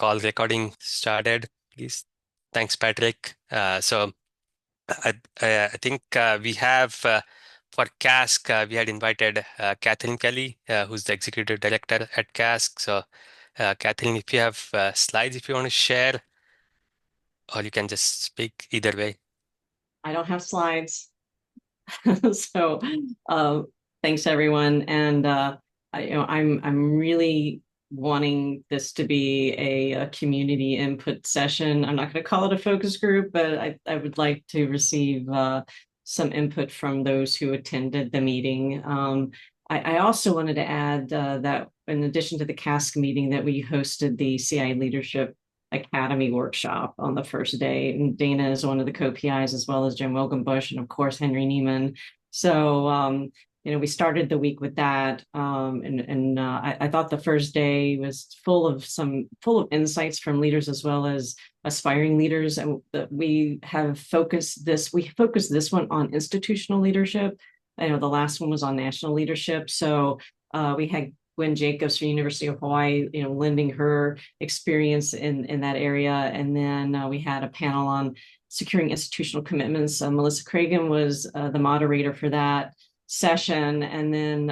call recording started, please. Thanks, Patrick. I think we have for CASC, we had invited Catherine Kelly, who's the executive director at CASC. So, Catherine, if you have slides, if you want to share, or you can just speak either way. I don't have slides. So thanks everyone. And I'm really wanting this to be a community input session. I'm not going to call it a focus group, but I would like to receive some input from those who attended the meeting. I also wanted to add that in addition to the CASC meeting, that we hosted the CI Leadership Academy workshop on the first day. And Dana is one of the co-PIs, as well as Jim Wilgenbush, and of course, Henry Neiman. So, we started the week with that. I thought the first day was full of insights from leaders as well as aspiring leaders. And we focused this one on institutional leadership. I know the last one was on national leadership. So we had Gwen Jacobs from University of Hawaii, lending her experience in that area. And then we had a panel on securing institutional commitments. Melissa Cragen was the moderator for that session. And then,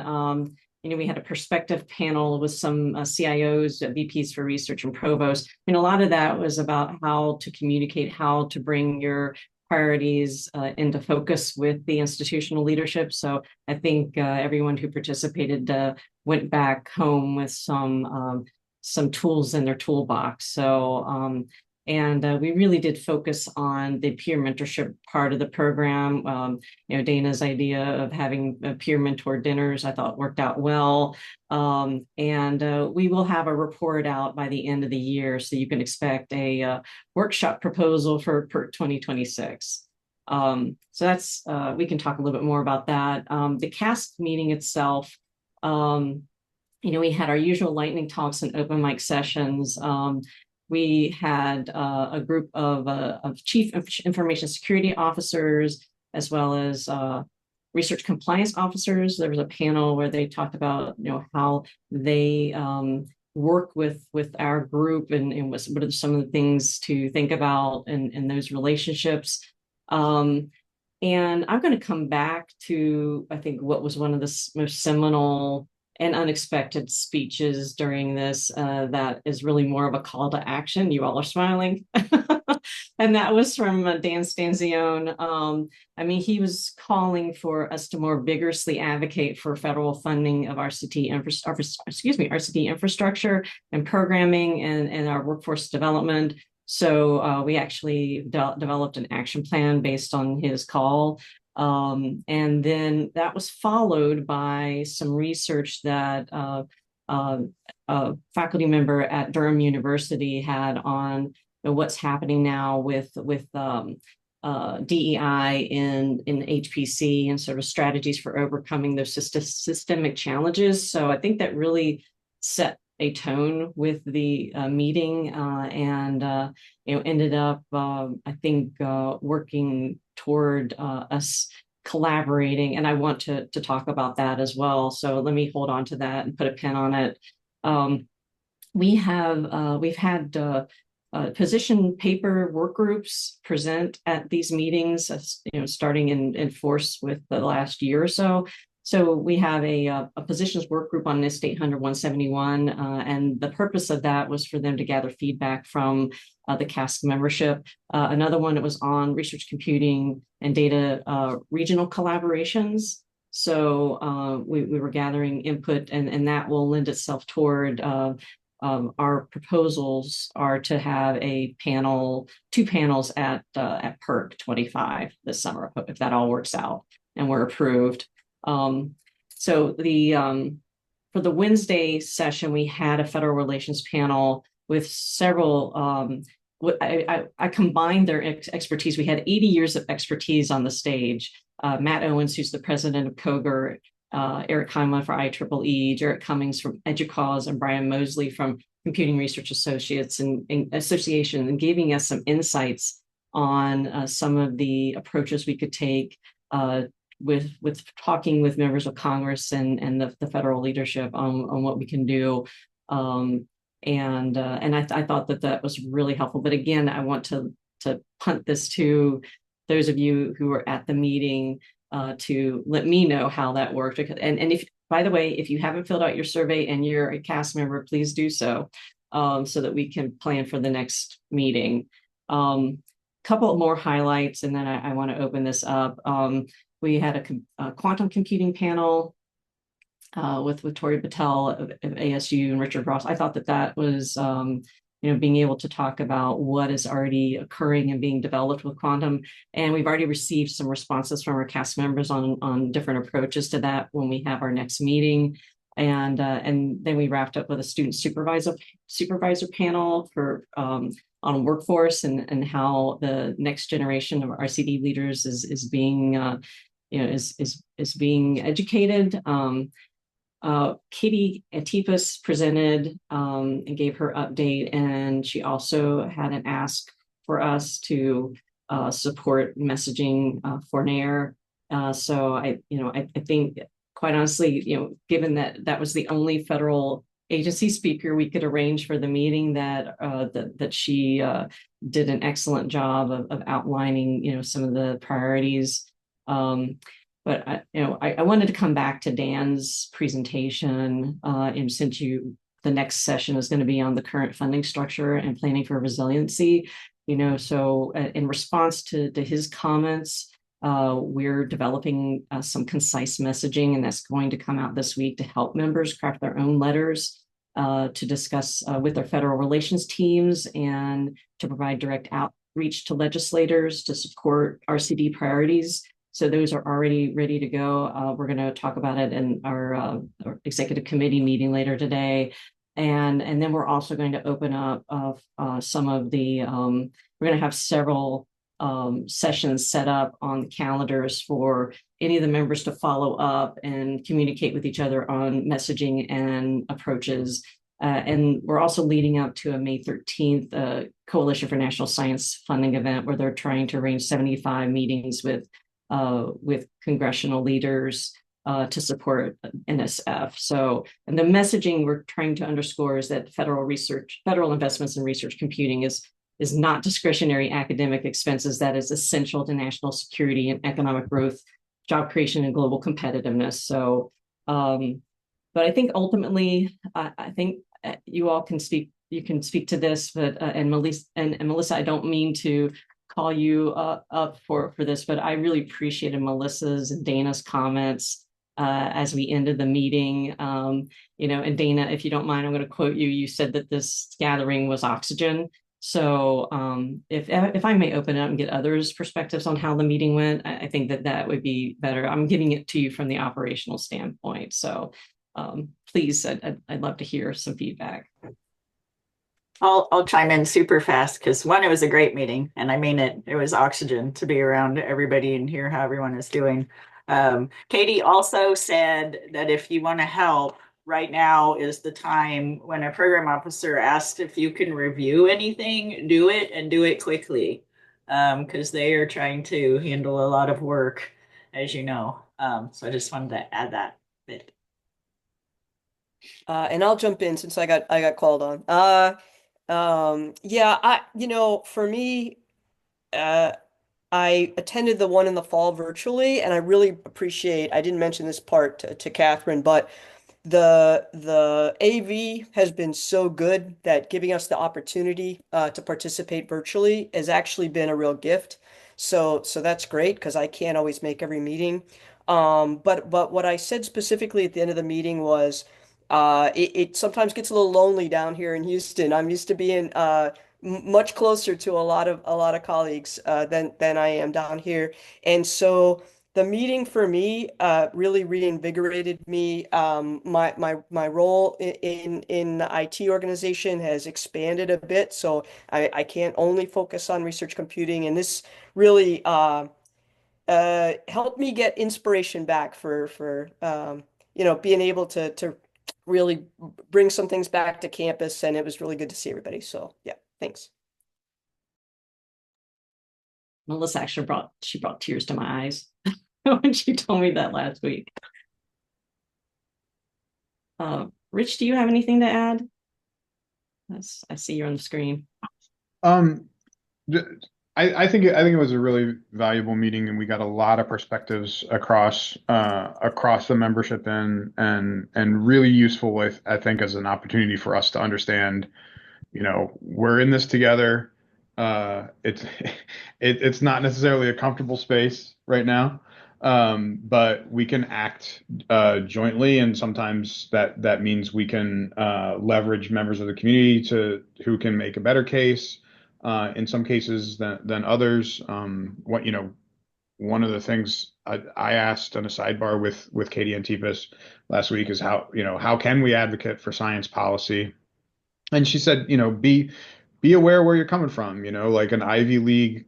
we had a perspective panel with some CIOs, VPs for research and provost. A lot of that was about how to communicate, how to bring your priorities into focus with the institutional leadership. So I think everyone who participated went back home with some tools in their toolbox. So we really did focus on the peer mentorship part of the program. Dana's idea of having peer mentor dinners, I thought worked out well. We will have a report out by the end of the year, so you can expect a workshop proposal for 2026. So that's we can talk a little bit more about that. The CASC meeting itself, we had our usual lightning talks and open mic sessions. We had a group of chief information security officers, as well as research compliance officers. There was a panel where they talked about how they work with our group and what are some of the things to think about in those relationships. And I'm going to come back to, I think, what was one of the most seminal and unexpected speeches during this that is really more of a call to action. You all are smiling. And that was from Dan Stanzione. He was calling for us to more vigorously advocate for federal funding of RCT infrastructure and programming and our workforce development. So we actually developed an action plan based on his call. And then that was followed by some research that a faculty member at Durham University had on what's happening now with DEI in HPC and sort of strategies for overcoming those systemic challenges. So I think that really set a tone with the meeting and ended up, I think, working toward us collaborating. And I want to talk about that as well. So let me hold on to that and put a pin on it. We've had position paper work groups present at these meetings, starting in force with the last year or so. So we have a positions work group on NIST 800-171, and the purpose of that was for them to gather feedback from the CASC membership. Another one, it was on research computing and data regional collaborations. So we were gathering input, and that will lend itself toward our proposals are to have two panels at PERC 25 this summer, if that all works out and we're approved. So for the Wednesday session, we had a federal relations panel with several, I combined their expertise. We had 80 years of expertise on the stage. Matt Owens, who's the president of COGR, Eric Heimler for IEEE, Jarrett Cummings from EDUCAUSE, and Brian Mosley from Computing Research Associates and Association, and giving us some insights on some of the approaches we could take with talking with members of Congress and the federal leadership on what we can do I thought that that was really helpful. But again, I want to punt this to those of you who were at the meeting to let me know how that worked. And if, by the way, if you haven't filled out your survey and you're a CASC member, please do so, so that we can plan for the next meeting. Couple more highlights, and then I want to open this up. We had a quantum computing panel with Tori Patel of ASU and Richard Ross. I thought that that was, being able to talk about what is already occurring and being developed with quantum. And we've already received some responses from our CASC members on different approaches to that when we have our next meeting. And then we wrapped up with a student supervisor panel for on workforce and how the next generation of RCD leaders is being is being educated. Katie Atipis presented and gave her update, and she also had an ask for us to support messaging for NAIRR. So I think, quite honestly, given that that was the only federal agency speaker we could arrange for the meeting, that she did an excellent job of outlining, some of the priorities. But I wanted to come back to Dan's presentation, and since the next session is going to be on the current funding structure and planning for resiliency, so in response to his comments, we're developing some concise messaging, and that's going to come out this week to help members craft their own letters to discuss with their federal relations teams and to provide direct outreach to legislators to support RCD priorities. So those are already ready to go. We're going to talk about it in our executive committee meeting later today. And then we're also going to open up some of the, we're going to have several sessions set up on the calendars for any of the members to follow up and communicate with each other on messaging and approaches. And we're also leading up to a May 13th Coalition for National Science funding event where they're trying to arrange 75 meetings with congressional leaders to support NSF. So, and the messaging we're trying to underscore is that federal investments in research computing is not discretionary academic expenses. That is essential to national security and economic growth, job creation, and global competitiveness. So, but I think ultimately, I think you all can speak. You can speak to this, but and Melissa, I don't mean to call you up for this, but I really appreciated Melissa's and Dana's comments as we ended the meeting. And Dana, if you don't mind, I'm going to quote you. You said that this gathering was oxygen. So if I may open it up and get others' perspectives on how the meeting went, I think that would be better. I'm giving it to you from the operational standpoint. So please, I'd love to hear some feedback. I'll chime in super fast because one, it was a great meeting, and I mean it. It was oxygen to be around everybody and hear how everyone is doing. Katie also said that if you want to help, right now is the time when a program officer asks if you can review anything, do it and do it quickly, because they are trying to handle a lot of work, as you know. So I just wanted to add that bit. And I'll jump in since I got called on. Yeah, for me, I attended the one in the fall virtually, and I really appreciate, I didn't mention this part to Catherine, but the AV has been so good that giving us the opportunity to participate virtually has actually been a real gift. So that's great because I can't always make every meeting. But what I said specifically at the end of the meeting was it sometimes gets a little lonely down here in Houston. I'm used to being much closer to a lot of colleagues than I am down here, and so the meeting for me really reinvigorated me. My role in the IT organization has expanded a bit, so I can't only focus on research computing, and this really helped me get inspiration back for being able to really bring some things back to campus, and it was really good to see everybody. So yeah, thanks. Melissa actually brought tears to my eyes when she told me that last week. Rich, do you have anything to add? I see you're on the screen. Um, I think it was a really valuable meeting, and we got a lot of perspectives across the membership and really useful with, I think, as an opportunity for us to understand, we're in this together. It's it's not necessarily a comfortable space right now, but we can act jointly, and sometimes that means we can leverage members of the community who can make a better case in some cases than others. One of the things I asked on a sidebar with Katie Antipis last week is how can we advocate for science policy? And she said, be aware where you're coming from. Like an Ivy League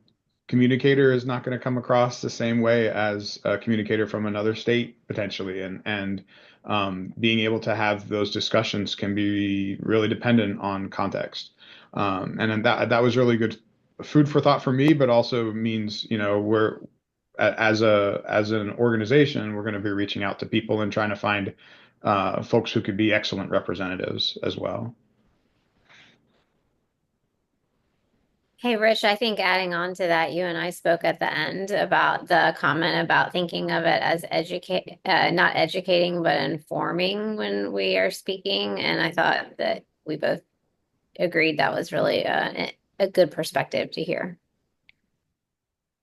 communicator is not going to come across the same way as a communicator from another state potentially, and being able to have those discussions can be really dependent on context. And then that was really good food for thought for me, but also means we're as an organization, we're going to be reaching out to people and trying to find folks who could be excellent representatives as well. Hey, Rich, I think adding on to that, you and I spoke at the end about the comment about thinking of it as not educating, but informing when we are speaking. And I thought that we both agreed that was really a good perspective to hear.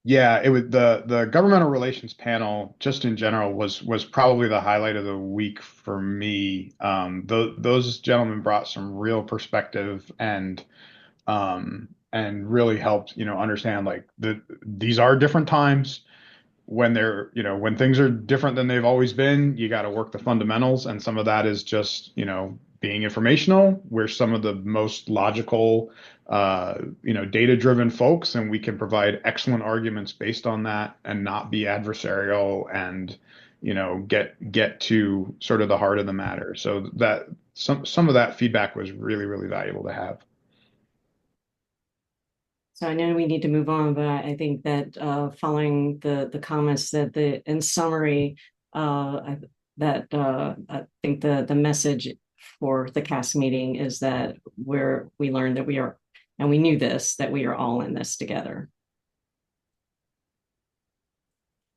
Yeah, it was the governmental relations panel just in general was probably the highlight of the week for me. Those gentlemen brought some real perspective and really helped, understand like these are different times when when things are different than they've always been, you got to work the fundamentals. And some of that is just, being informational. We're some of the most logical, data-driven folks, and we can provide excellent arguments based on that and not be adversarial and, get to sort of the heart of the matter. So that some of that feedback was really, really valuable to have. So I know we need to move on, but I think that following the comments that in summary, I think the message for the CASC meeting is that we learned that we are, and we knew this, that we are all in this together.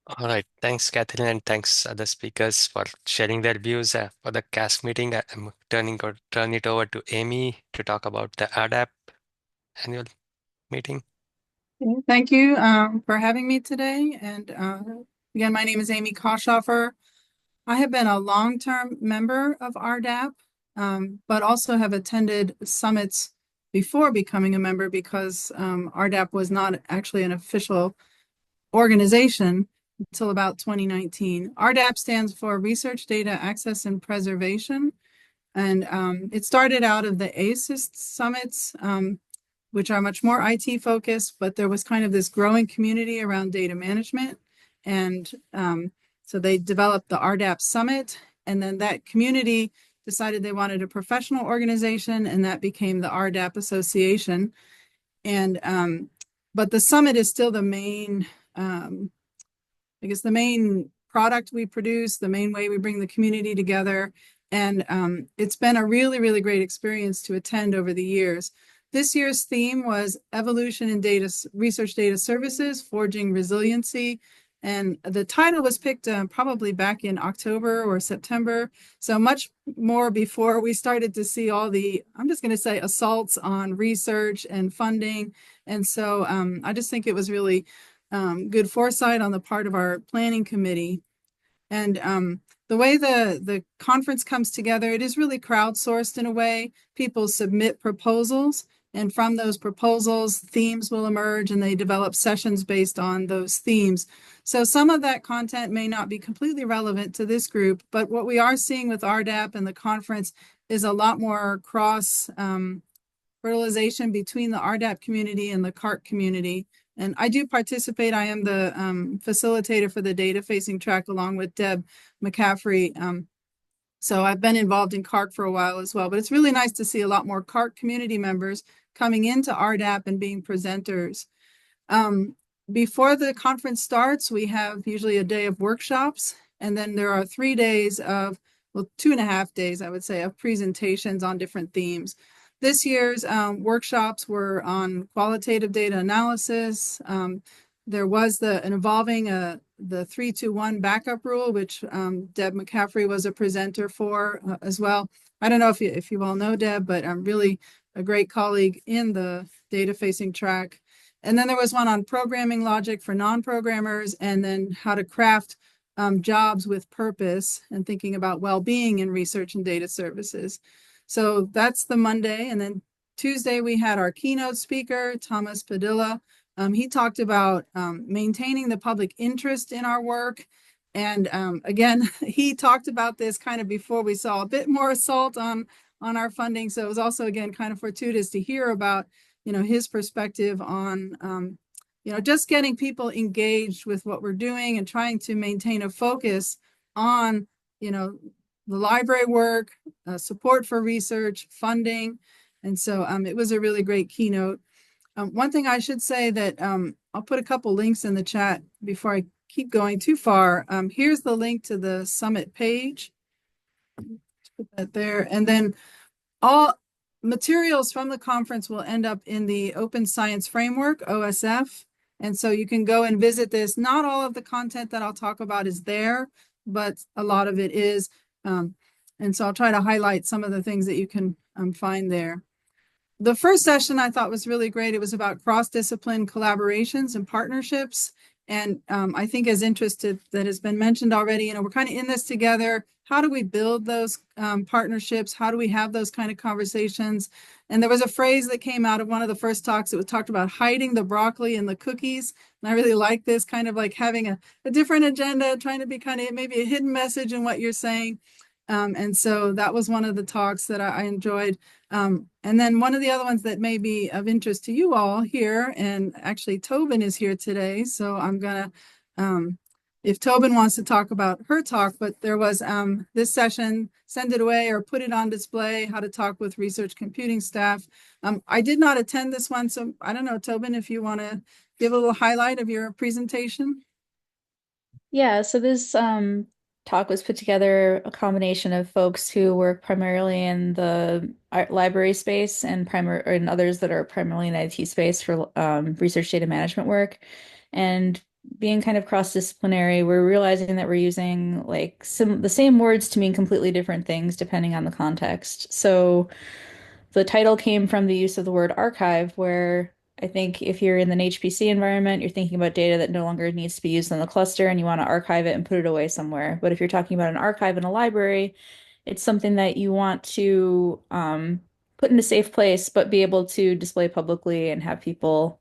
All right. Thanks, Catherine, and thanks other speakers for sharing their views for the CASC meeting. I'm turn it over to Amy to talk about the RDAP annual meeting. Thank you for having me today. And again, my name is Amy Koschoffer. I have been a long-term member of RDAP, but also have attended summits before becoming a member because RDAP was not actually an official organization until about 2019. RDAP stands for Research Data Access and Preservation. And it started out of the ASIST summits, which are much more IT focused, but there was kind of this growing community around data management. And so they developed the RDAP Summit, and then that community decided they wanted a professional organization, and that became the RDAP Association. And but the summit is still the main, the main product we produce, the main way we bring the community together. And it's been a really, really great experience to attend over the years. This year's theme was Evolution in Research Data Services, Forging Resiliency. And the title was picked probably back in October or September. So much more before we started to see all the, I'm just going to say, assaults on research and funding. And so I just think it was really good foresight on the part of our planning committee. And the way the conference comes together, it is really crowdsourced in a way. People submit proposals, and from those proposals, themes will emerge, and they develop sessions based on those themes. So some of that content may not be completely relevant to this group, but what we are seeing with RDAP and the conference is a lot more cross fertilization between the RDAP community and the CARC community. And I do participate. I am the facilitator for the data-facing track along with Deb McCaffrey. So I've been involved in CARC for a while as well, but it's really nice to see a lot more CARC community members coming into RDAP and being presenters. Before the conference starts, we have usually a day of workshops, and then there are 3 days of, well, 2.5 days, I would say, of presentations on different themes. This year's workshops were on qualitative data analysis. There was involving the 3-2-1 backup rule, which Deb McCaffrey was a presenter for as well. I don't know if you all know Deb, but I'm really a great colleague in the data facing track. And then there was one on programming logic for non-programmers, and then how to craft jobs with purpose and thinking about well-being in research and data services. So that's the Monday. And then Tuesday, we had our keynote speaker, Thomas Padilla. He talked about maintaining the public interest in our work. And again, he talked about this kind of before we saw a bit more assault on our funding. So it was also, again, kind of fortuitous to hear about, his perspective on, just getting people engaged with what we're doing and trying to maintain a focus on, the library work, support for research, funding. And so it was a really great keynote. One thing I should say that I'll put a couple links in the chat before I keep going too far. Here's the link to the summit page. Let's put that there. And then all materials from the conference will end up in the Open Science Framework, OSF. And so you can go and visit this. Not all of the content that I'll talk about is there, but a lot of it is. And so I'll try to highlight some of the things that you can find there. The first session I thought was really great. It was about cross-discipline collaborations and partnerships. And I think as interested, that has been mentioned already, we're kind of in this together. How do we build those partnerships? How do we have those kind of conversations? And there was a phrase that came out of one of the first talks. It was talked about hiding the broccoli and the cookies. And I really like this, kind of like having a different agenda, trying to be kind of maybe a hidden message in what you're saying. And so that was one of the talks that I enjoyed. And then one of the other ones that may be of interest to you all here, and actually Tobin is here today, so I'm gonna, if Tobin wants to talk about her talk, but there was this session, Send It Away or Put It on Display, How to Talk with Research Computing Staff. I did not attend this one, so I don't know, Tobin, if you want to give a little highlight of your presentation. Yeah, so this talk was put together a combination of folks who work primarily in the library space and others that are primarily in the IT space for research data management work. And being kind of cross-disciplinary, we're realizing that we're using like the same words to mean completely different things depending on the context. So the title came from the use of the word archive, where I think if you're in an HPC environment, you're thinking about data that no longer needs to be used in the cluster and you want to archive it and put it away somewhere. But if you're talking about an archive in a library, it's something that you want to put in a safe place, but be able to display publicly and have people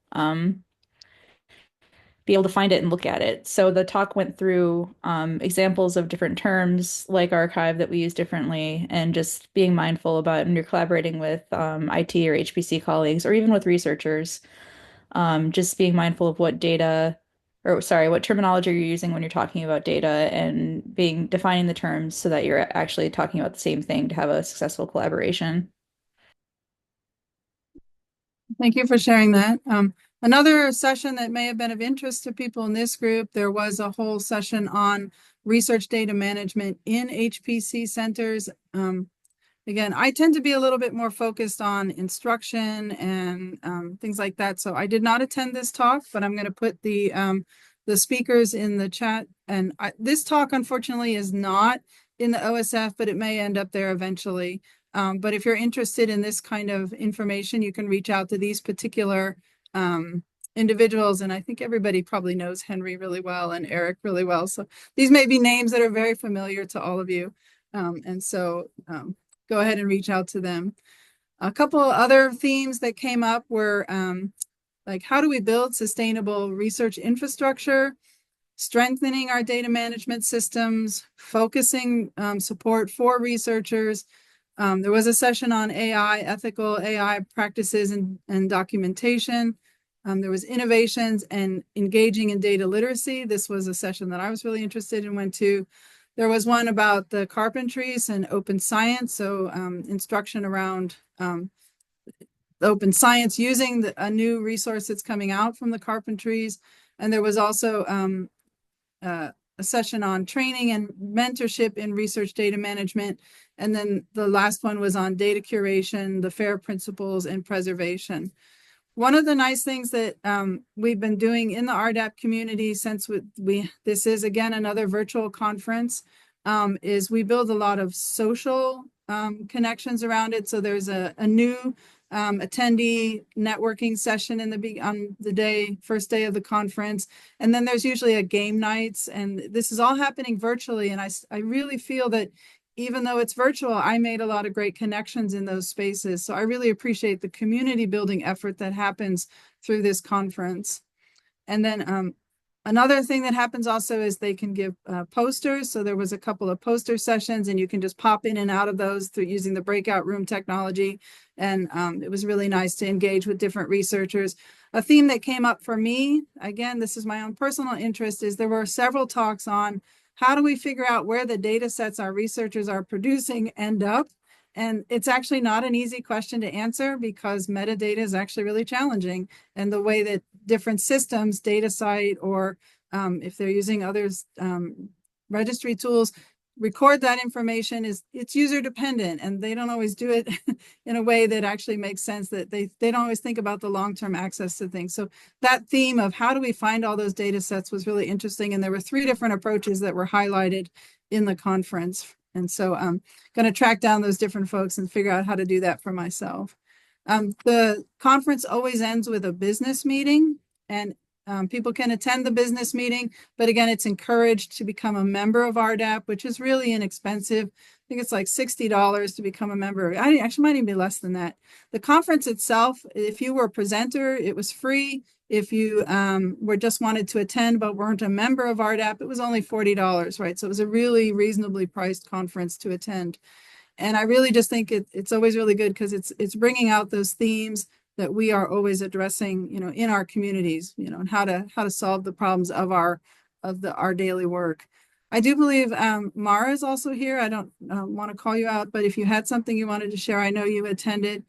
be able to find it and look at it. So the talk went through examples of different terms like archive that we use differently, and just being mindful about when you're collaborating with IT or HPC colleagues, or even with researchers, just being mindful of what terminology you're using when you're talking about data, and defining the terms so that you're actually talking about the same thing to have a successful collaboration. Thank you for sharing that. Another session that may have been of interest to people in this group, there was a whole session on research data management in HPC centers. Again, I tend to be a little bit more focused on instruction and things like that. So I did not attend this talk, but I'm going to put the speakers in the chat. And this talk, unfortunately, is not in the OSF, but it may end up there eventually. But if you're interested in this kind of information, you can reach out to these particular individuals. And I think everybody probably knows Henry really well and Eric really well. So these may be names that are very familiar to all of you. And so go ahead and reach out to them. A couple other themes that came up were like, how do we build sustainable research infrastructure, strengthening our data management systems, focusing support for researchers. There was a session on AI, ethical AI practices and documentation. There was innovations and engaging in data literacy. This was a session that I was really interested in, went to. There was one about the carpentries and open science, so instruction around open science using a new resource that's coming out from the carpentries. And there was also a a session on training and mentorship in research data management. And then the last one was on data curation, the FAIR principles, and preservation. One of the nice things that we've been doing in the RDAP community since this is again another virtual conference, is we build a lot of social connections around it. So there's a new attendee networking session on the first day of the conference, and then there's usually a game nights, and this is all happening virtually. And I really feel that even though it's virtual, I made a lot of great connections in those spaces. So I really appreciate the community building effort that happens through this conference. And then another thing that happens also is they can give posters. So there was a couple of poster sessions, and you can just pop in and out of those through using the breakout room technology. And it was really nice to engage with different researchers. A theme that came up for me, again, this is my own personal interest, is there were several talks on how do we figure out where the data sets our researchers are producing end up? And it's actually not an easy question to answer because metadata is actually really challenging. And the way that different systems, DataCite, or if they're using others, registry tools, record that information it's user dependent, and they don't always do it in a way that actually makes sense, that they don't always think about the long-term access to things. So that theme of how do we find all those data sets was really interesting. And there were 3 different approaches that were highlighted in the conference. And so I'm going to track down those different folks and figure out how to do that for myself. The conference always ends with a business meeting, and people can attend the business meeting, but again, it's encouraged to become a member of RDAP, which is really inexpensive. I think it's like $60 to become a member. I actually might even be less than that. The conference itself, if you were a presenter, it was free. If you just wanted to attend but weren't a member of RDAP, it was only $40, right? So it was a really reasonably priced conference to attend. And I really just think it's always really good because it's bringing out those themes that we are always addressing, in our communities, and how to solve the problems of our daily work. I do believe Mara is also here. I don't want to call you out, but if you had something you wanted to share, I know you attended.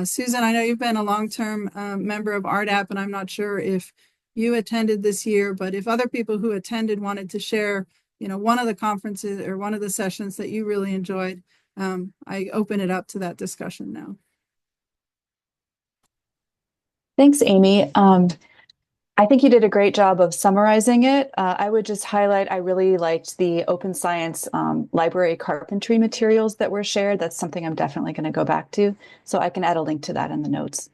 Susan, I know you've been a long-term member of RDAP, and I'm not sure if you attended this year, but if other people who attended wanted to share, one of the conferences or one of the sessions that you really enjoyed, I open it up to that discussion now. Thanks, Amy. I think you did a great job of summarizing it. I would just highlight, I really liked the open science library carpentry materials that were shared. That's something I'm definitely going to go back to. So I can add a link to that in the notes.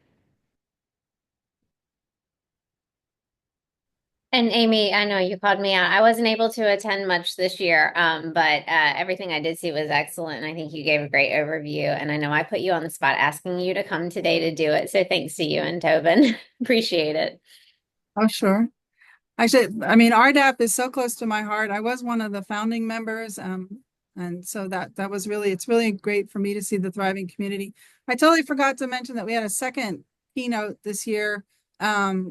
And Amy, I know you called me out. I wasn't able to attend much this year, but everything I did see was excellent. And I think you gave a great overview. And I know I put you on the spot asking you to come today to do it. So thanks to you and Tobin. Appreciate it. Oh, sure. Actually, I mean, RDAP is so close to my heart. I was one of the founding members. And so that was it's really great for me to see the thriving community. I totally forgot to mention that we had a second keynote this year.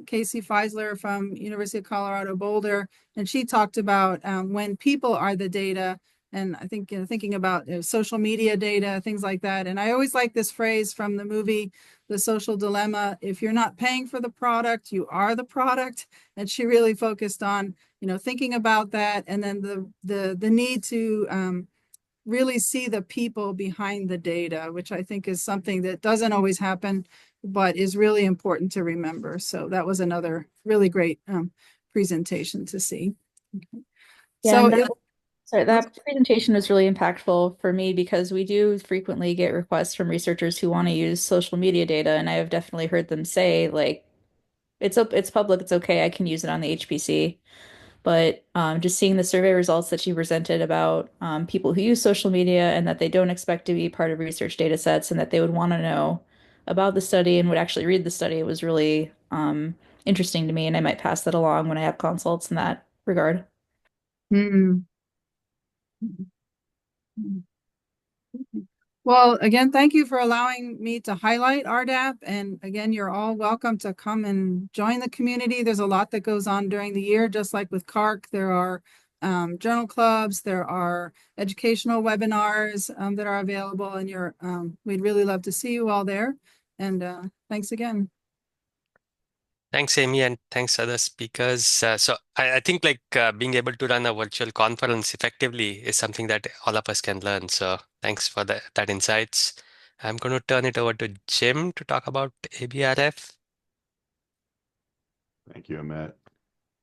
Casey Feisler from University of Colorado Boulder, and she talked about when people are the data, and I think thinking about social media data, things like that. And I always like this phrase from the movie The Social Dilemma: if you're not paying for the product, you are the product. And she really focused on thinking about that, and then the need to really see the people behind the data, which I think is something that doesn't always happen, but is really important to remember. So that was another really great presentation to see. Yeah, so that presentation was really impactful for me because we do frequently get requests from researchers who want to use social media data, and I have definitely heard them say, like, it's public, it's okay, I can use it on the HPC. But just seeing the survey results that she presented about people who use social media and that they don't expect to be part of research data sets and that they would want to know about the study and would actually read the study was really interesting to me. And I might pass that along when I have consults in that regard. Mm-hmm. Well, again, thank you for allowing me to highlight RDAP. And again, you're all welcome to come and join the community. There's a lot that goes on during the year, just like with CARC. There are journal clubs, there are educational webinars that are available, and we'd really love to see you all there. And thanks again. Thanks, Amy, and thanks other speakers. So I think like being able to run a virtual conference effectively is something that all of us can learn. So thanks for that insights. I'm going to turn it over to Jim to talk about ABRF. Thank you, Amit.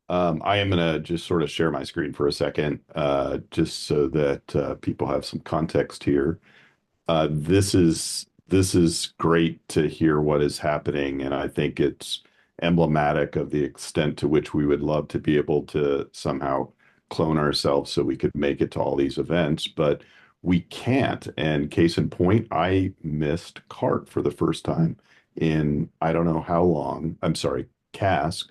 I am going to just sort of share my screen for a second, just so that people have some context here. This is great to hear what is happening, and I think it's emblematic of the extent to which we would love to be able to somehow clone ourselves so we could make it to all these events, but we can't. And case in point, I missed CART for the first time in I don't know how long. I'm sorry, CASC,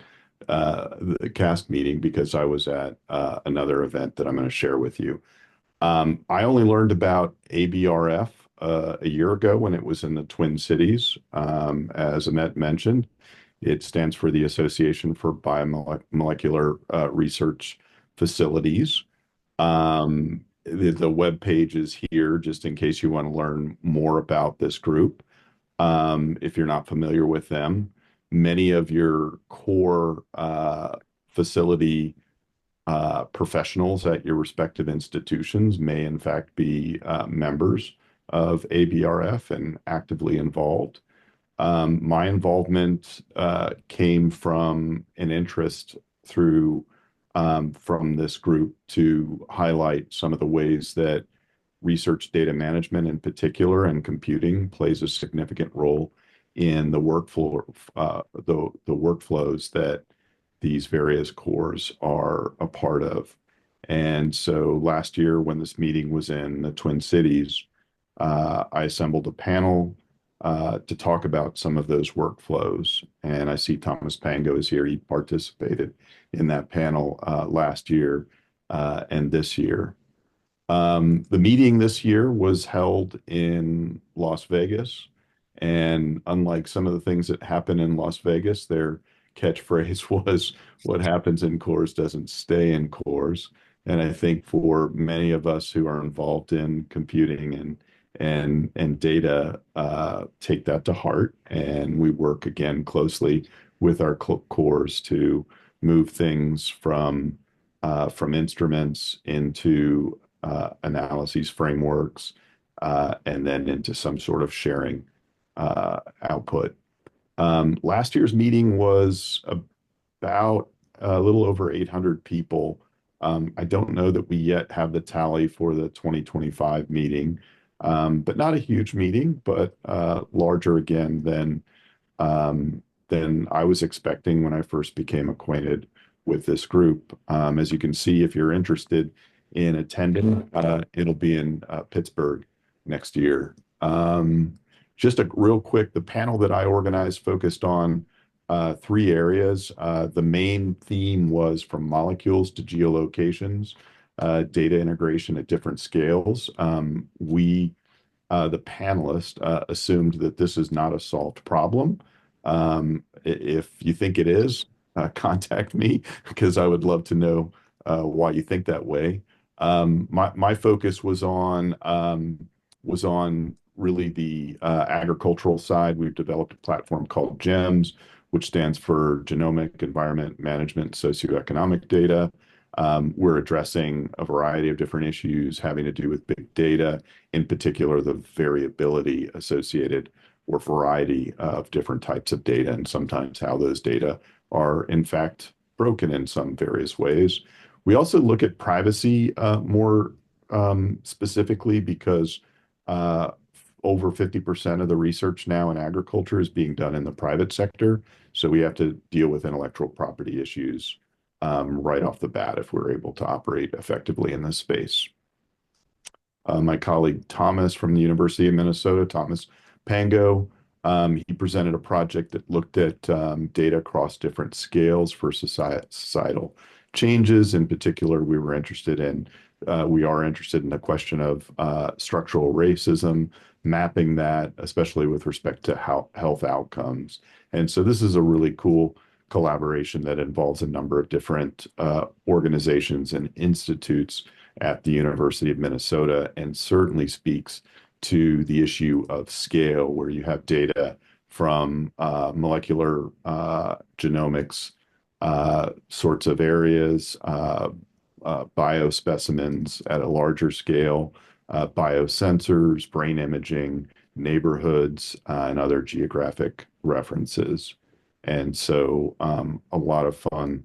the CASC meeting because I was at another event that I'm going to share with you. I only learned about ABRF a year ago when it was in the Twin Cities. As Amit mentioned, it stands for the Association for Biomolecular Research Facilities. The web page is here just in case you want to learn more about this group. If you're not familiar with them, many of your core facility professionals at your respective institutions may in fact be members of ABRF and actively involved. My involvement came from an interest through from this group to highlight some of the ways that research data management in particular and computing plays a significant role in the workflows that these various cores are a part of. And so last year, when this meeting was in the Twin Cities, I assembled a panel to talk about some of those workflows. And I see Thomas Pango is here. He participated in that panel last year and this year. The meeting this year was held in Las Vegas. And unlike some of the things that happen in Las Vegas, their catchphrase was, "What happens in cores doesn't stay in cores." And I think for many of us who are involved in computing and data, take that to heart. And we work again closely with our cores to move things from instruments into analyses frameworks, and then into some sort of sharing output. Last year's meeting was about a little over 800 people. I don't know that we yet have the tally for the 2025 meeting, but not a huge meeting, but larger again than I was expecting when I first became acquainted with this group. As you can see, if you're interested in attending, it'll be in Pittsburgh next year. Just a real quick, the panel that I organized focused on three areas. The main theme was from molecules to geolocations, data integration at different scales. The panelists, assumed that this is not a solved problem. If you think it is, contact me because I would love to know why you think that way. My focus was on really the agricultural side. We've developed a platform called GEMS, which stands for Genomic Environment Management Socioeconomic Data. We're addressing a variety of different issues having to do with big data, in particular the variability associated or variety of different types of data, and sometimes how those data are in fact broken in some various ways. We also look at privacy more specifically because over 50% of the research now in agriculture is being done in the private sector. So we have to deal with intellectual property issues right off the bat if we're able to operate effectively in this space. My colleague Thomas from the University of Minnesota, Thomas Pango, he presented a project that looked at data across different scales for societal changes. In particular, we are interested in the question of structural racism, mapping that, especially with respect to health outcomes. And so this is a really cool collaboration that involves a number of different organizations and institutes at the University of Minnesota, and certainly speaks to the issue of scale, where you have data from molecular genomics sorts of areas, biospecimens at a larger scale, biosensors, brain imaging, neighborhoods, and other geographic references. And so a lot of fun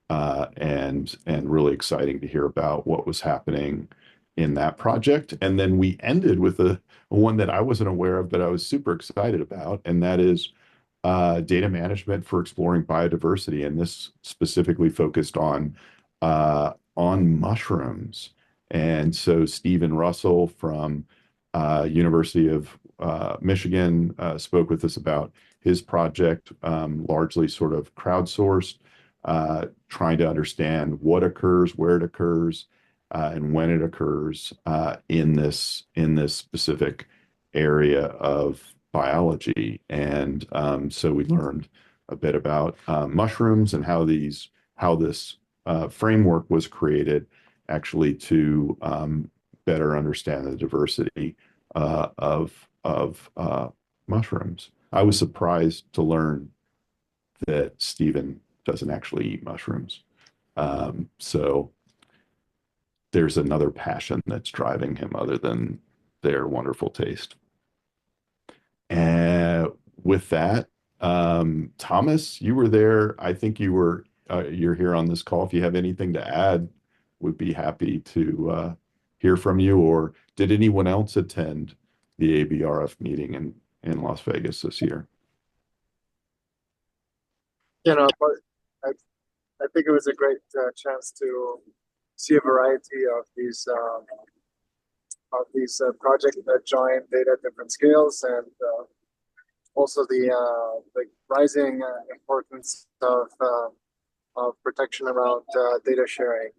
and really exciting to hear about what was happening in that project. And then we ended with a one that I wasn't aware of, but I was super excited about, and that is data management for exploring biodiversity. And this specifically focused on mushrooms. And so Stephen Russell from University of Michigan spoke with us about his project, largely sort of crowdsourced, trying to understand what occurs, where it occurs, and when it occurs in this specific area of biology. And so we learned a bit about mushrooms and how this framework was created actually to better understand the diversity of mushrooms. I was surprised to learn that Stephen doesn't actually eat mushrooms. So there's another passion that's driving him other than their wonderful taste. And with that, Thomas, you were there. I think you're here on this call. If you have anything to add, would be happy to hear from you. Or did anyone else attend the ABRF meeting in Las Vegas this year? But I think it was a great chance to see a variety of these projects that join data at different scales, and also the rising importance of protection around data sharing.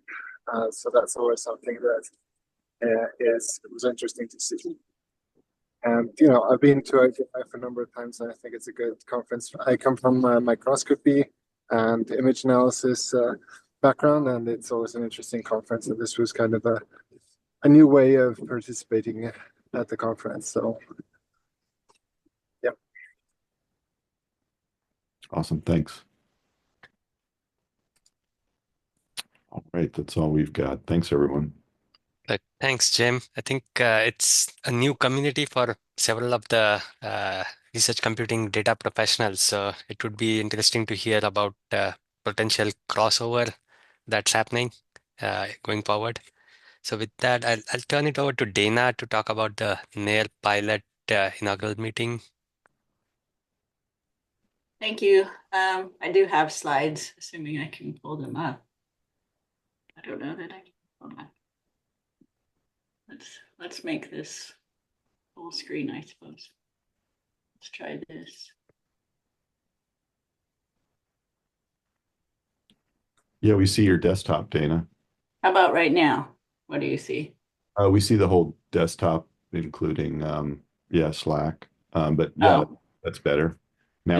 So that's always something that was interesting to see. And I've been to IGF a number of times, and I think it's a good conference. I come from microscopy and image analysis background, and it's always an interesting conference. And this was kind of a new way of participating at the conference. So, yeah. Awesome, thanks. All right, that's all we've got. Thanks, everyone. Thanks, Jim. I think it's a new community for several of the research computing data professionals. So it would be interesting to hear about potential crossover that's happening going forward. So with that, I'll turn it over to Dana to talk about the NAIRR Pilot inaugural meeting. Thank you. I do have slides, assuming I can pull them up. I don't know that I can. Hold on. Let's make this full screen, I suppose. Let's try this. Yeah, we see your desktop, Dana. How about right now? What do you see? We see the whole desktop, including Slack. But yeah, that's better. Now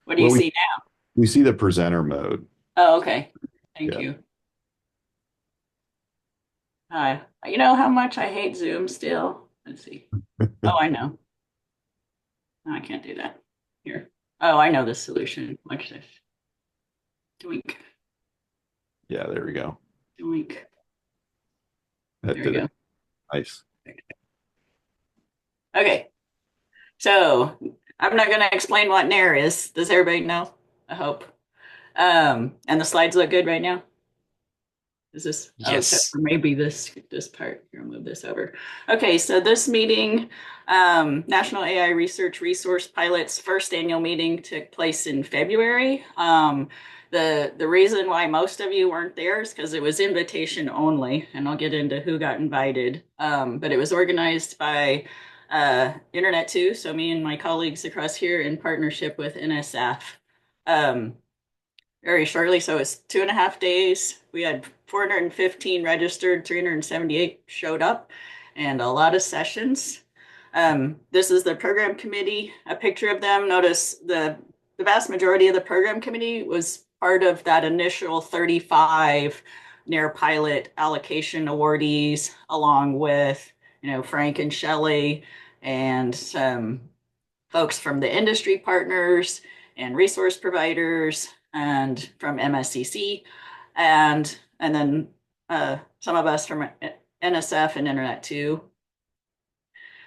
what do you see now? We see the presenter mode. Oh, okay. Thank you. You know how much I hate Zoom still? Let's see. Oh, I know. No, I can't do that. Here. Oh, I know the solution. Watch this. Doink. Yeah, there we go. Doink. That there we did go. it. Nice. Okay. So I'm not going to explain what NAIRR is. Does everybody know? I hope. And the slides look good right now? Is this? Yes. Oh, maybe this part. Here, I'll move this over. Okay, so this meeting, National AI Research Resource Pilot's first annual meeting took place in February. The reason why most of you weren't there is because it was invitation only, and I'll get into who got invited. But it was organized by Internet 2, so me and my colleagues across here in partnership with NSF. Very shortly, so it's 2.5 days. We had 415 registered, 378 showed up, and a lot of sessions. This is the program committee, a picture of them. Notice the vast majority of the program committee was part of that initial 35 NAIRR Pilot allocation awardees, along with Frank and Shelley and some folks from the industry partners and resource providers and from MSCC, and then some of us from NSF and Internet 2.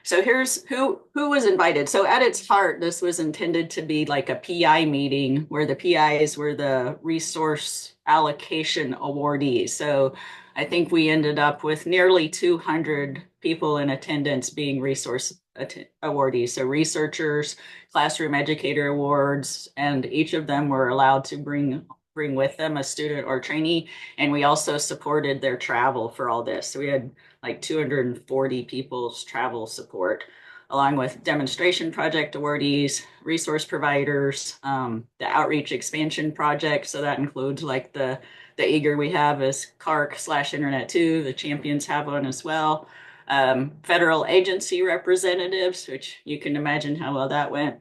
So here's who was invited. So at its heart, this was intended to be like a PI meeting where the PIs were the resource allocation awardees. So I think we ended up with nearly 200 people in attendance being resource awardees. So researchers, classroom educator awards, and each of them were allowed to bring with them a student or trainee. And we also supported their travel for all this. So we had like 240 people's travel support, along with demonstration project awardees, resource providers, the outreach expansion project. So that includes like the eager we have is CARC/Internet 2. The champions have one as well. Federal agency representatives, which you can imagine how well that went.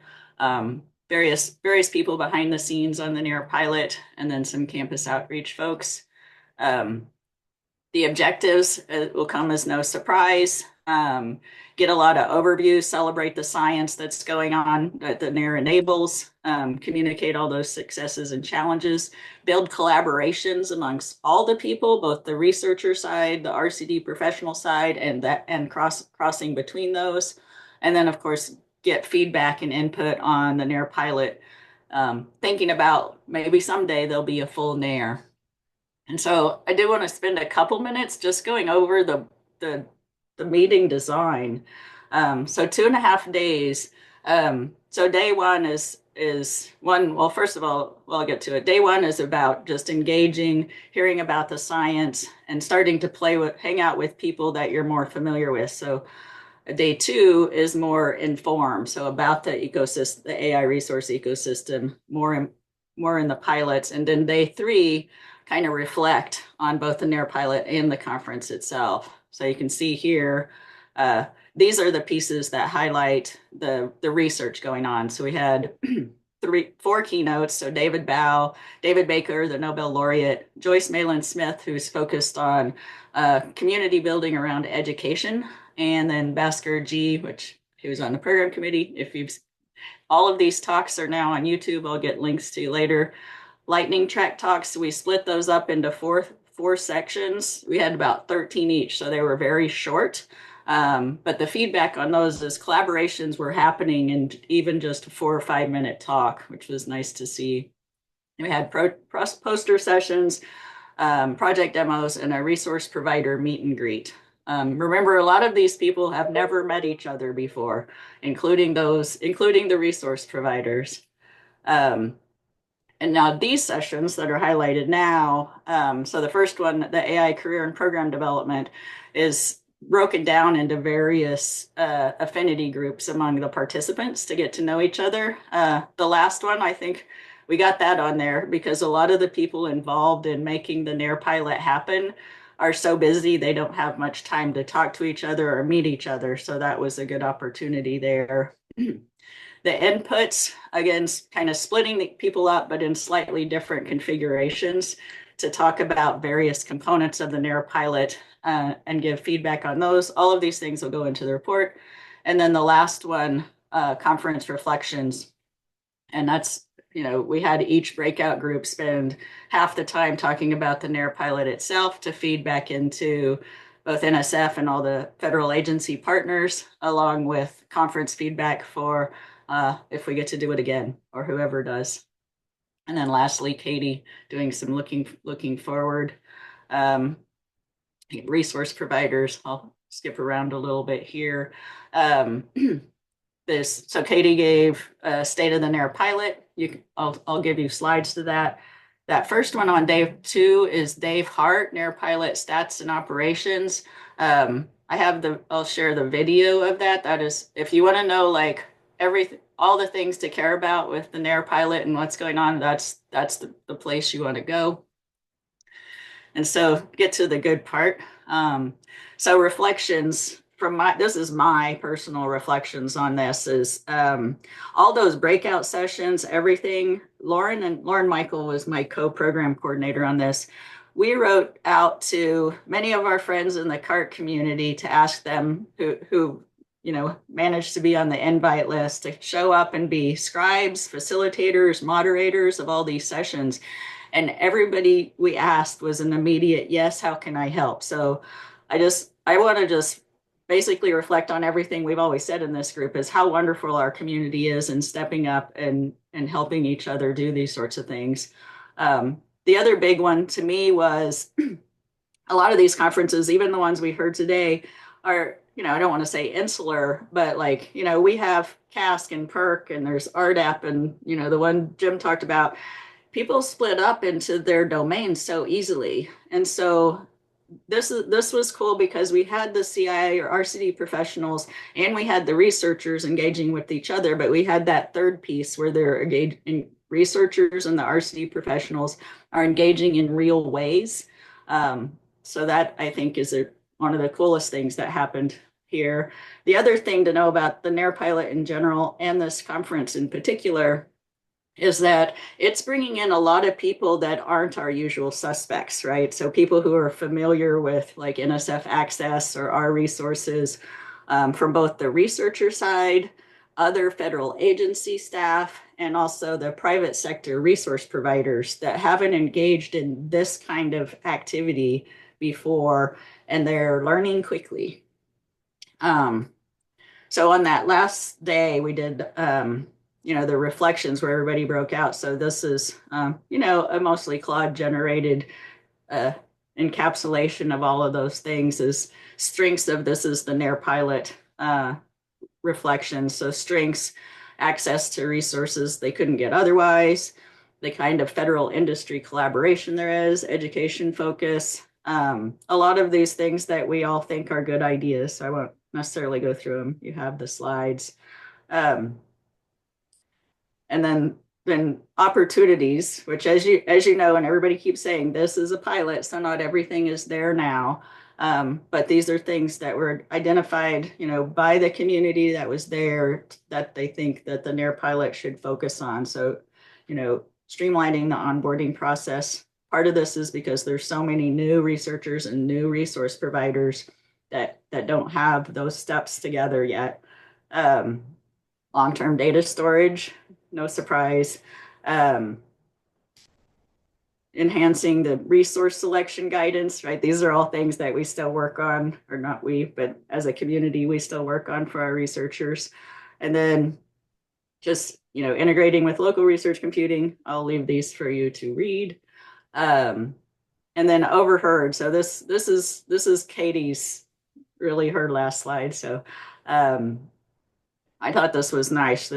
Various people behind the scenes on the NAIRR pilot, and then some campus outreach folks. The objectives will come as no surprise. Get a lot of overview, celebrate the science that's going on that the NAIRR enables, communicate all those successes and challenges, build collaborations amongst all the people, both the researcher side, the RCD professional side, and crossing between those. And then, of course, get feedback and input on the NAIRR pilot, thinking about maybe someday there'll be a full NAIRR. And so I do want to spend a couple minutes just going over the meeting design. So 2.5 days. So day one is one, well, first of all, I'll get to it. Day one is about just engaging, hearing about the science, and starting to hang out with people that you're more familiar with. So day two is more informed. So about the ecosystem, the AI resource ecosystem, more in the pilots. And then day three, kind of reflect on both the NAIRR pilot and the conference itself. So you can see here, these are the pieces that highlight the research going on. So we had 4 keynotes. So David Baker, the Nobel laureate, Joyce Malin Smith, who's focused on community building around education, and then Bhaskar G, which he was on the program committee. All of these talks are now on YouTube. I'll get links to later. Lightning track talks, we split those up into four sections. We had about 13 each, so they were very short. But the feedback on those is collaborations were happening in even just a 4 or 5 minute talk, which was nice to see. We had poster sessions, project demos, and a resource provider meet and greet. Remember, a lot of these people have never met each other before, including the resource providers. And now these sessions that are highlighted now, so the first one, the AI career and program development, is broken down into various affinity groups among the participants to get to know each other. The last one, I think we got that on there because a lot of the people involved in making the NAIRR pilot happen are so busy they don't have much time to talk to each other or meet each other. So that was a good opportunity there. The inputs, again, kind of splitting the people up, but in slightly different configurations to talk about various components of the NAIRR pilot and give feedback on those. All of these things will go into the report. And then the last one, conference reflections. And that's, we had each breakout group spend half the time talking about the NAIRR pilot itself to feed back into both NSF and all the federal agency partners, along with conference feedback for if we get to do it again or whoever does. And then lastly, Katie doing some looking forward. Resource providers, I'll skip around a little bit here. So Katie gave State of the NAIRR pilot. I'll give you slides to that. That first one on day 2 is Dave Hart, NAIRR pilot stats and operations. I'll share the video of that. That is, if you want to know like all the things to care about with the NAIRR pilot and what's going on, that's the place you want to go. And so get to the good part. So reflections this is my personal reflections on this is all those breakout sessions, everything. Lauren Michael was my co-program coordinator on this. We wrote out to many of our friends in the CARC community to ask them who managed to be on the invite list to show up and be scribes, facilitators, moderators of all these sessions. And everybody we asked was an immediate, yes, how can I help? So I want to just basically reflect on everything we've always said in this group is how wonderful our community is in stepping up and helping each other do these sorts of things. The other big one to me was a lot of these conferences, even the ones we heard today, are, I don't want to say insular, but we have CASC and PERC and there's RDAP and, the one Jim talked about. People split up into their domains so easily. And so this was cool because we had the CIA or RCD professionals and we had the researchers engaging with each other, but we had that third piece where they're engaging, researchers and the RCD professionals are engaging in real ways. So that I think is one of the coolest things that happened here. The other thing to know about the NAIRR Pilot in general and this conference in particular is that it's bringing in a lot of people that aren't our usual suspects, right? So people who are familiar with like NSF Access or our resources from both the researcher side, other federal agency staff, and also the private sector resource providers that haven't engaged in this kind of activity before, and they're learning quickly. So on that last day, we did the reflections where everybody broke out. So this is, a mostly Claude generated encapsulation of all of those things is strengths of this is the NAIRR Pilot reflections. So strengths, access to resources they couldn't get otherwise, the kind of federal industry collaboration there is, education focus, a lot of these things that we all think are good ideas. So I won't necessarily go through them. You have the slides. And then opportunities, which as you know, and everybody keeps saying, this is a pilot, so not everything is there now. But these are things that were identified, by the community that was there that they think that the NAIRR Pilot should focus on. So, streamlining the onboarding process. Part of this is because there's so many new researchers and new resource providers that don't have those steps together yet. Long-term data storage, no surprise. Enhancing the resource selection guidance, right? These are all things that we still work on, or not we, but as a community, we still work on for our researchers. And then just, integrating with local research computing. I'll leave these for you to read. And then overheard. So this is Katie's, really her last slide. So I thought this was nice.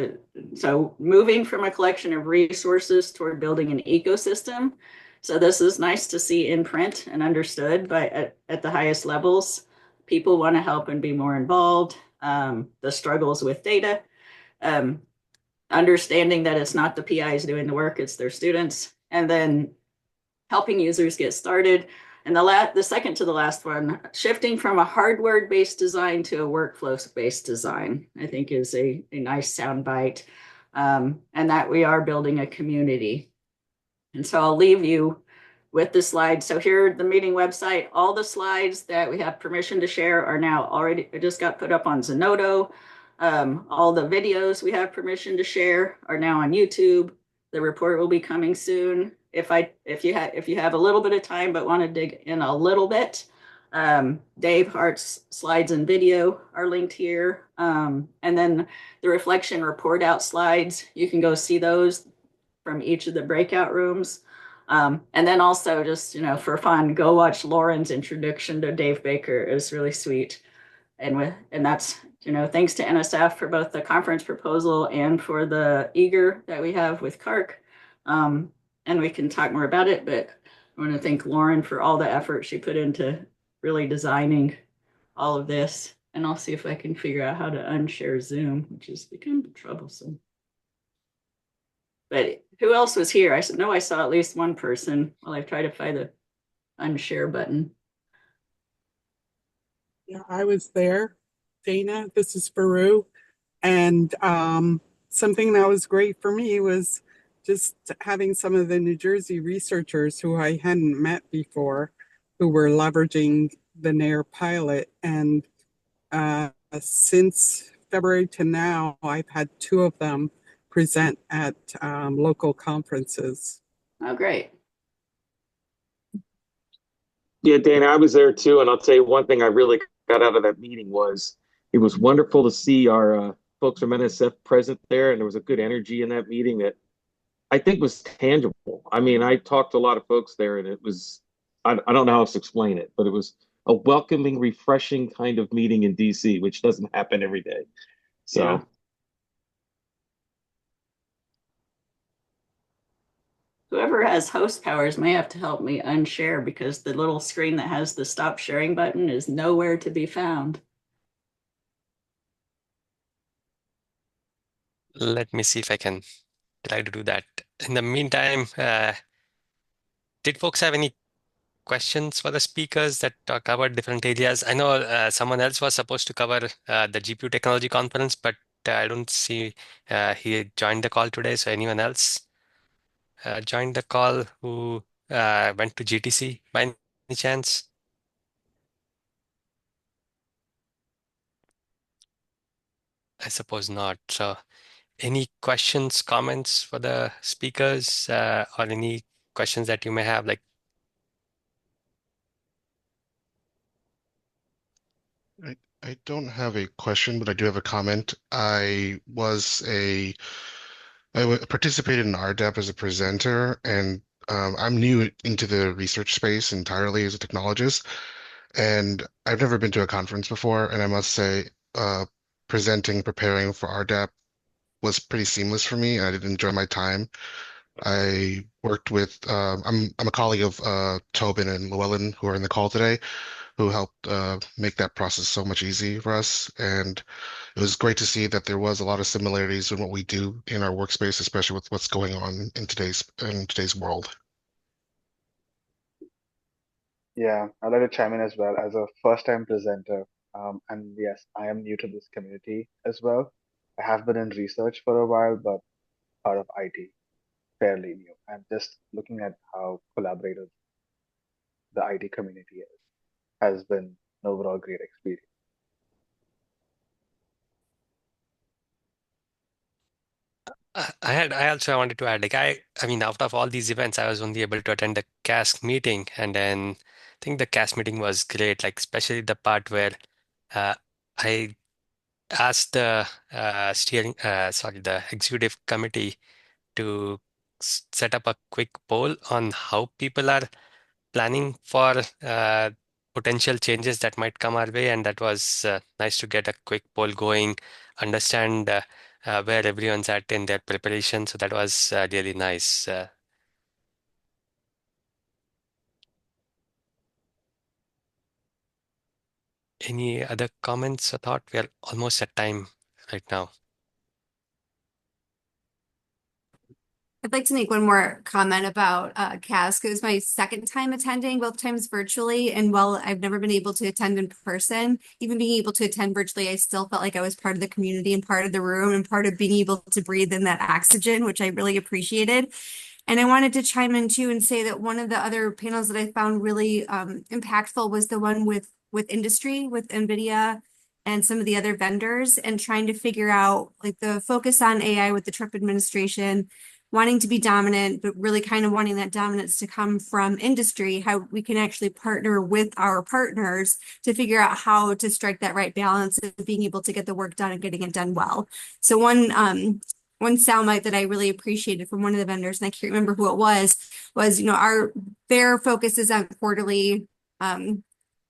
So moving from a collection of resources toward building an ecosystem. So this is nice to see in print and understood by at the highest levels. People want to help and be more involved. The struggles with data. Understanding that it's not the PIs doing the work, it's their students. And then helping users get started. And the second to the last one, shifting from a hardware-based design to a workflow-based design, I think is a nice soundbite, and that we are building a community. And so I'll leave you with the slides. So here, the meeting website, all the slides that we have permission to share are now already, just got put up on Zenodo. All the videos we have permission to share are now on YouTube. The report will be coming soon. If you have a little bit of time but want to dig in a little bit, Dave Hart's slides and video are linked here. And then the reflection report out slides, you can go see those from each of the breakout rooms. And then also just, for fun, go watch Lauren's introduction to Dave Baker. It was really sweet. And that's, thanks to NSF for both the conference proposal and for the eager that we have with CARC. And we can talk more about it, but I want to thank Lauren for all the effort she put into really designing all of this. And I'll see if I can figure out how to unshare Zoom, which has become troublesome. But who else was here? I know I saw at least one person while I try to find the unshare button. Yeah, I was there. Dana, this is Baru. And something that was great for me was just having some of the New Jersey researchers who I hadn't met before, who were leveraging the NAIRR Pilot. And since February to now, I've had two of them present at local conferences. Oh, great. Yeah, Dana, I was there too, and I'll tell you one thing I really got out of that meeting was it was wonderful to see our folks from NSF present there, and there was a good energy in that meeting that I think was tangible. I mean, I talked to a lot of folks there, and it was I don't know how else to explain it, but it was a welcoming, refreshing kind of meeting in DC, which doesn't happen every day. So. Yeah. Whoever has host powers may have to help me unshare because the little screen that has the stop sharing button is nowhere to be found. Let me see if I can try to do that. In the meantime, did folks have any questions for the speakers that covered different areas? I know someone else was supposed to cover the GPU technology conference, but I don't see he joined the call today. So anyone else joined the call who went to GTC by any chance? I suppose not. So any questions, comments for the speakers or any questions that you may have? Like, I don't have a question, but I do have a comment. Participated in RDAP as a presenter, and I'm new into the research space entirely as a technologist, and I've never been to a conference before, and I must say, preparing for RDAP was pretty seamless for me, and I did enjoy my time. I worked with, I'm a colleague of Tobin and Llewellyn, who are in the call today, who helped make that process so much easy for us. And it was great to see that there was a lot of similarities in what we do in our workspace, especially with what's going on in today's world. Yeah, I'd like to chime in as well as a first-time presenter. And yes, I am new to this community as well. I have been in research for a while, but out of IT, fairly new. I'm just looking at how collaborative the IT community is. Has been an overall great experience. I also wanted to add, like, I mean, out of all these events, I was only able to attend the CASC meeting, and then I think the CASC meeting was great, like especially the part where uh, I asked the the executive committee to set up a quick poll on how people are planning for potential changes that might come our way, and that was nice to get a quick poll going, understand where everyone's at in their preparation. So that was really nice. Any other comments or thought? We are almost at time right now. I'd like to make one more comment about CASC. It was my second time attending, both times virtually. And while I've never been able to attend in person, even being able to attend virtually, I still felt like I was part of the community and part of the room and part of being able to breathe in that oxygen, which I really appreciated. And I wanted to chime in too and say that one of the other panels that I found really impactful was the one with industry, with NVIDIA and some of the other vendors, and trying to figure out like the focus on AI with the Trump administration, wanting to be dominant, but really kind of wanting that dominance to come from industry, how we can actually partner with our partners to figure out how to strike that right balance of being able to get the work done and getting it done well. So one soundbite that I really appreciated from one of the vendors, and I can't remember who it was, you know, their focus is on quarterly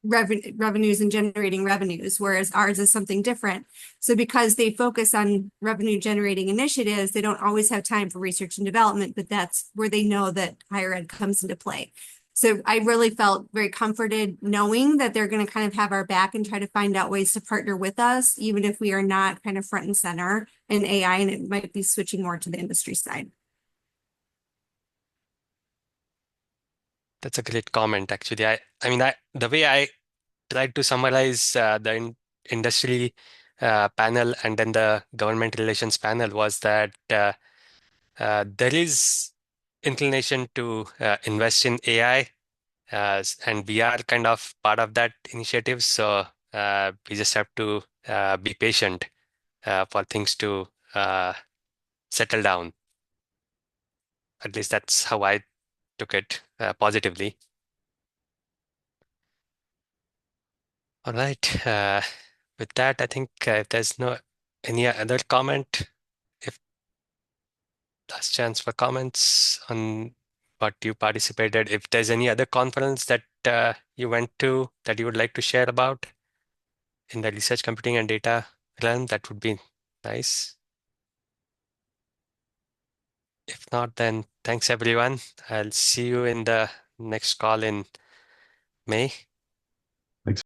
revenues and generating revenues, whereas ours is something different. So because they focus on revenue generating initiatives, they don't always have time for research and development, but that's where they know that higher ed comes into play. So I really felt very comforted knowing that they're going to kind of have our back and try to find out ways to partner with us, even if we are not kind of front and center in AI, and it might be switching more to the industry side. That's a great comment, actually. I mean, the way I tried to summarize the industry panel and then the government relations panel was that there is inclination to invest in AI, and we are kind of part of that initiative. So We just have to be patient for things to settle down. At least that's how I took it positively. All right. With that, I think if there's no any other comment, if last chance for comments on what you participated. If there's any other conference that you went to that you would like to share about in the research computing and data realm, that would be nice. If not, then thanks everyone. I'll see you in the next call in May.